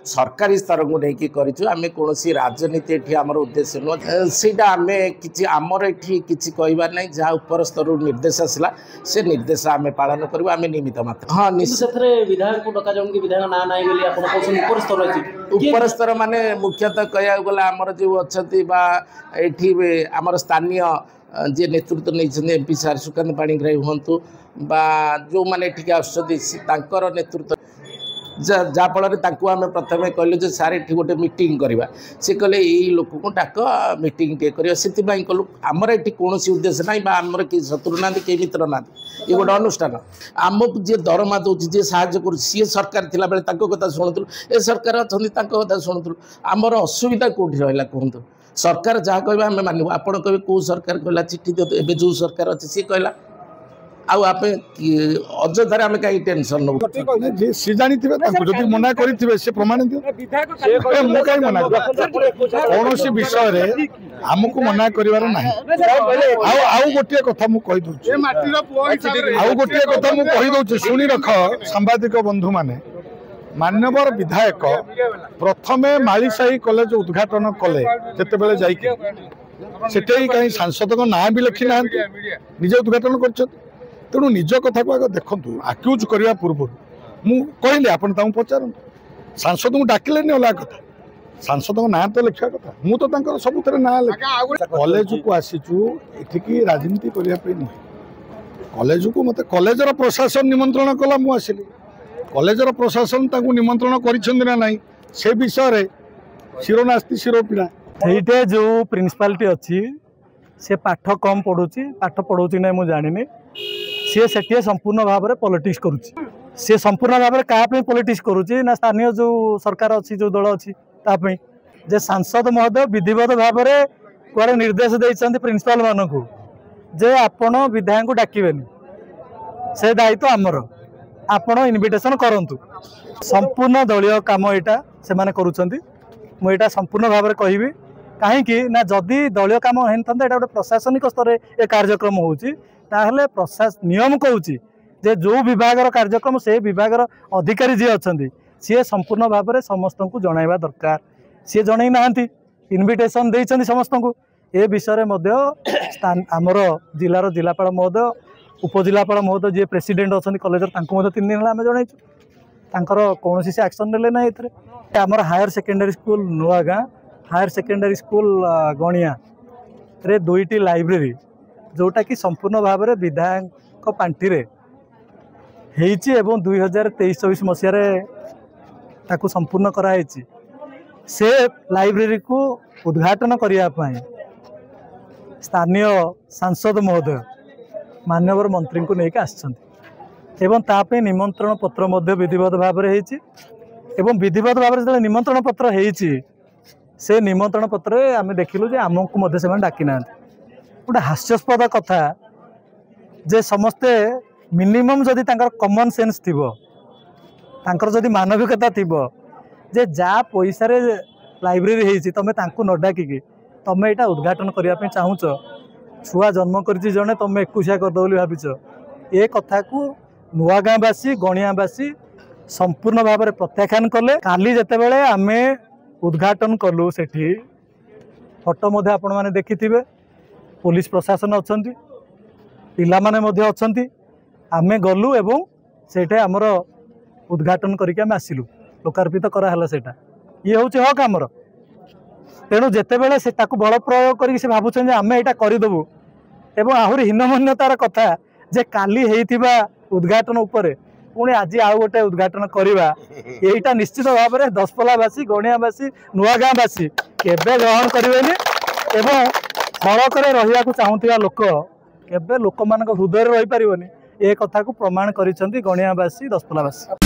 सरकारी स्तर को लेकिन करें कौन राजनीति ये आमर उद्देश्य नुह सीटा आम कि आमर ये किसी कहबार ना जहाँ उपर स्तर निर्देश आसला से निर्देश आम पालन करूँ आम निमित्त मात्र। हाँ विधायक उपर स्तर माने मुख्यतः कह गला आमर जो अच्छा ये आमर स्थानीय जी नेतृत्व नहीं एमपी सार सुकांत पाणिग्राही हूँ जो मैंने आसर नेतृत्व जहाँफल आम प्रथम कहलु सार ये गोटे मीटिंग करवा सी कहले यही लोक को डाक मीटिंग टे कर कलु आमर ये कौन उद्देश्य ना आमर कि शत्रु ना कि मित्र ना ये गोटे अनुष्ठान आमको जी दरमा दूसरी जी साहय कर सी सरकार थिला बेले कथा शुणुलु ए सरकार अच्छा कथा शुणुलु आमर असुविधा कौटी रहा कहतु सरकार जहाँ कह आम मानव आपड़ कहे कौ सरकार कहला चिट्ठी दिखाते एवं जो सरकार अच्छे सी कहला आप अଯଥାରେ आम कहीं टेंशन नौ सी जानी मना करेंगे से प्रमाणित मना कौन विषय रे आमको मना कर गोटे कथा गोटे कथा मुझे शुणी रख सांबादिक बंधु माने मान्यवर विधायक प्रथमे मालीसाही कॉलेज उद्घाटन कले जिते बेले जाइए कहीं सांसद ना भी लिखी ना निजे उद्घाटन कर तेणु निज कथा को आगे देखूँ आक्यूज करने पूर्व मुझे कहली आप पचार सांसद को डाकिले अलग कथा सांसद ना तो लिखा कथा मुझे सब ना कॉलेज को आसीचु ये राजनीति करने नुहे कॉलेज को मत कॉलेजर प्रशासन निमंत्रण कला मुझे आसली कॉलेजर प्रशासन निमंत्रण कर से विषय शिरोनास्ति शिरोपीड़ा ये जो प्रिंसिपालिटी अच्छी से पाठ कम पढ़ुची पाठ पढ़ाऊँ ना मुझे जानी सी से संपूर्ण भाव में पॉलिटिक्स करुच्ची सी संपूर्ण भाव में क्या पॉलिटिक्स करुच्ची ना स्थानीय जो सरकार अच्छी जो दल अच्छी जे सांसद महोदय विधिवत भाव में कुआरे निर्देश देते प्रिंसिपाल मान को जे आपण विधायक को डाकिबेनी से दायित्व आमर आपण इनविटेशन करंतु संपूर्ण दलीय काम यहाँ से माने करुछंती मु एटा संपूर्ण भाव में कहबी कहीं ना जदि दलीय काम होता गोटे प्रशासनिक स्तर ए कार्यक्रम होची ताहले नियम कहूँ जे जो विभाग कार्यक्रम से विभाग अधिकारी जी अच्छा सी संपूर्ण भाव में समस्त को जनवा दरकार सी जन ना इनविटेशन देते समस्त को ए विषय में आमर जिलार जिलापाल महोदय उपजिलापाल महोदय जी प्रेसिडेंट अच्छा कॉलेजर 3 दिन है आम जनईर कौन से एक्शन ने ना ये आमर higher secondary school Nuagaon higher secondary school Ganiya रे 2टी लाइब्रेरी जोटा कि संपूर्ण भाव में विधायक पांठि एवं 2023-24 मसीह संपूर्ण कराई से लाइब्रेरी को उद्घाटन करने स्थानीय सांसद महोदय मान्यवर मंत्री को लेकिन आसपे निमंत्रण पत्र विधिवत भाव में एवं विधिवत भाव में जो निमंत्रण पत्र होती से निमंत्रण पत्र आम देखिलु जे आमको डाकी ना गोटे हास्यास्पद कथा जे समस्ते मिनिमम जदि कॉमन सेंस थी जदि मानविकता थी जे जा पैसा रे लाइब्रेरी होती तुम न डाकिकी तुम यहाँ उद्घाटन करने चाहूच छुआ जन्म कर जड़े तुम 21 करदे भाविच ए कथा को नुआगाँवासी गणियावासी संपूर्ण भाव में प्रत्याख्यान कले काली जिते बड़े आम उद्घाटन कलु से फोटो आपण मैंने देखि पुलिस प्रशासन अच्छा पिला माने अच्छा आम गलु एवं सेठे आमर उद्घाटन करके आम आसिलु लोकार्पित कराला सेटा ये हूँ हक आमर तेणु जिते बड़े से बल प्रयोग कर भावुं आम यहाँ करदेबू एवं आहरी हीनमान्यतार कथा जे काली होइथिबा उद्घाटन उपरे पुणी आज आउ गोटे उद्घाटन करवा यहीटा निश्चित भाव में दशपल्लावासी गणियावासी नुआगाँवासी केबे ग्रहण करेनि एवं सड़क रहा चाहूबा लोक केबे लोक मान हृदय रही पारनि ए कथा को प्रमाण करिसेंती गणियावासी दशपल्लावासी।